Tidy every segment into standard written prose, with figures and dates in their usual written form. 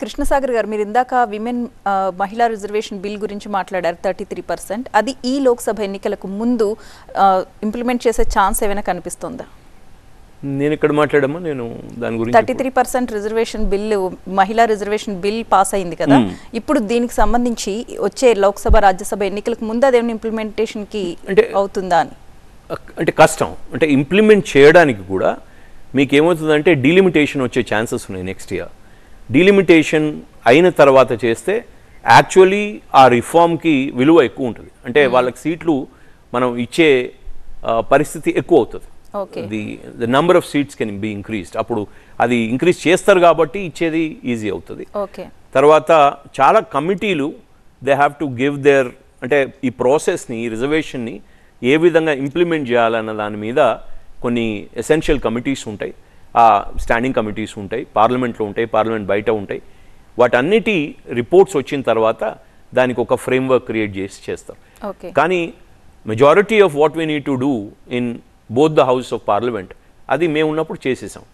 కృష్ణసాగర్ గారు మీరు ఇందాక విమెన్ మహిళా రిజర్వేషన్ బిల్ గురించి మాట్లాడారు 33%. అది ఈ లోక్సభ ఎన్నికలకు ముందు ఇంప్లిమెంట్ చేసే ఛాన్స్ ఏమైనా కనిపిస్తుందా? నేను ఇక్కడ మాట్లాడమ్మా నేను దాని గురించి 33% రిజర్వేషన్ బిల్ మహిళా రిజర్వేషన్ బిల్ పాస్ అయింది కదా, ఇప్పుడు దీనికి సంబంధించి వచ్చే లోక్సభ రాజ్యసభ ఎన్నికలకు ముందు అదేమైనా ఇంప్లిమెంటేషన్ కి అవుతుందా అని అంటే కష్టం. అంటే ఇంప్లిమెంట్ చేయడానికి కూడా మీకు ఏమవుతుందంటే డీలిమిటేషన్ వచ్చే ఛాన్సెస్ ఉన్నాయి నెక్స్ట్ ఇయర్. డీలిమిటేషన్ అయిన తర్వాత చేస్తే యాక్చువల్లీ ఆ రిఫార్మ్కి విలువ ఎక్కువ ఉంటుంది. అంటే వాళ్ళకి సీట్లు మనం ఇచ్చే పరిస్థితి ఎక్కువ అవుతుంది. The number of seats can be increased. అప్పుడు అది ఇంక్రీజ్ చేస్తారు కాబట్టి ఇచ్చేది ఈజీ అవుతుంది. తర్వాత చాలా కమిటీలు they have to give there, అంటే ఈ ప్రాసెస్ని ఈ రిజర్వేషన్ని ఏ విధంగా ఇంప్లిమెంట్ చేయాలన్న దాని మీద కొన్ని ఎసెన్షియల్ కమిటీస్ ఉంటాయి, స్టాండింగ్ కమిటీస్ ఉంటాయి, పార్లమెంట్లో ఉంటాయి, పార్లమెంట్ బయట ఉంటాయి. వాటన్నిటి రిపోర్ట్స్ వచ్చిన తర్వాత దానికి ఒక ఫ్రేమ్వర్క్ క్రియేట్ చేసి చేస్తారు. కానీ majority of what we need to do in both the house of parliament అది మేము ఉన్నప్పుడు చేసేసాం.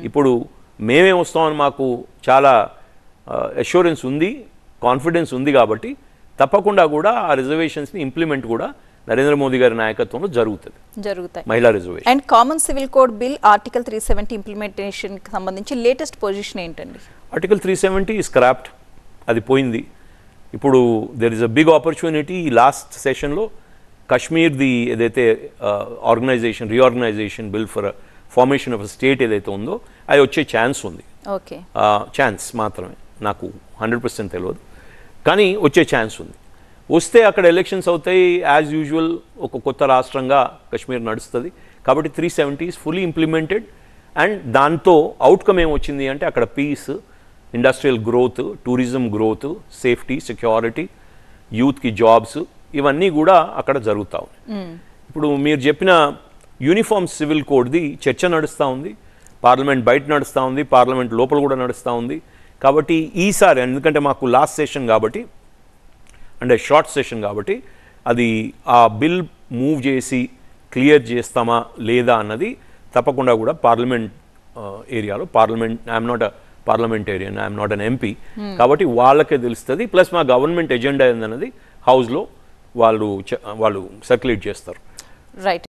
ఇప్పుడు మేమే వస్తామని మాకు చాలా అష్యూరెన్స్ ఉంది, కాన్ఫిడెన్స్ ఉంది. కాబట్టి తప్పకుండా కూడా ఆ రిజర్వేషన్స్ని ఇంప్లిమెంట్ కూడా నరేంద్ర మోదీ గారి నాయకత్వంలో జరుగుతాయి మహిళా reservation. And common civil code bill article 370 implementation కి సంబంధించి లేటెస్ట్ పొజిషన్ ఏంటండి? ఆర్టికల్ 370 స్క్రాప్డ్, అది పోయింది. ఇప్పుడు there is a big opportunity. ఈ లాస్ట్ సెషన్లో కాశ్మీర్ది ఏదైతే reorganization bill for formation of state ఏదైతే ఉందో అది వచ్చే ఛాన్స్ ఉంది. ఛాన్స్ మాత్రమే, నాకు 100% తెలియదు, కానీ వచ్చే ఛాన్స్ ఉంది. వస్తే అక్కడ ఎలక్షన్స్ అవుతాయి, యాజ్ యూజువల్ ఒక కొత్త రాష్ట్రంగా కాశ్మీర్ నడుస్తుంది. కాబట్టి 370 ఈజ్ ఫుల్లీ ఇంప్లిమెంటెడ్. అండ్ దాంతో అవుట్కమ్ ఏమొచ్చింది అంటే అక్కడ peace, industrial growth, tourism growth, safety, security, యూత్కి జాబ్స్, ఇవన్నీ కూడా అక్కడ జరుగుతూ ఉన్నాయి. ఇప్పుడు మీరు చెప్పిన యూనిఫామ్ సివిల్ కోడ్ది చర్చ నడుస్తూ ఉంది, పార్లమెంట్ బయట నడుస్తూ ఉంది, పార్లమెంట్ లోపల కూడా నడుస్తూ ఉంది. కాబట్టి ఈసారి ఎందుకంటే మాకు లాస్ట్ సెషన్ కాబట్టి, అంటే షార్ట్ సెషన్ కాబట్టి, అది ఆ బిల్ మూవ్ చేసి క్లియర్ చేస్తామా లేదా అన్నది తప్పకుండా కూడా పార్లమెంట్ ఏరియాలో, I'm not a parliamentarian, I'm not an MP, కాబట్టి వాళ్ళకే తెలుస్తుంది. ప్లస్ మా గవర్నమెంట్ ఎజెండా ఏందన్నది హౌస్లో వాళ్ళు సర్క్యులేట్ చేస్తారు. రైట్.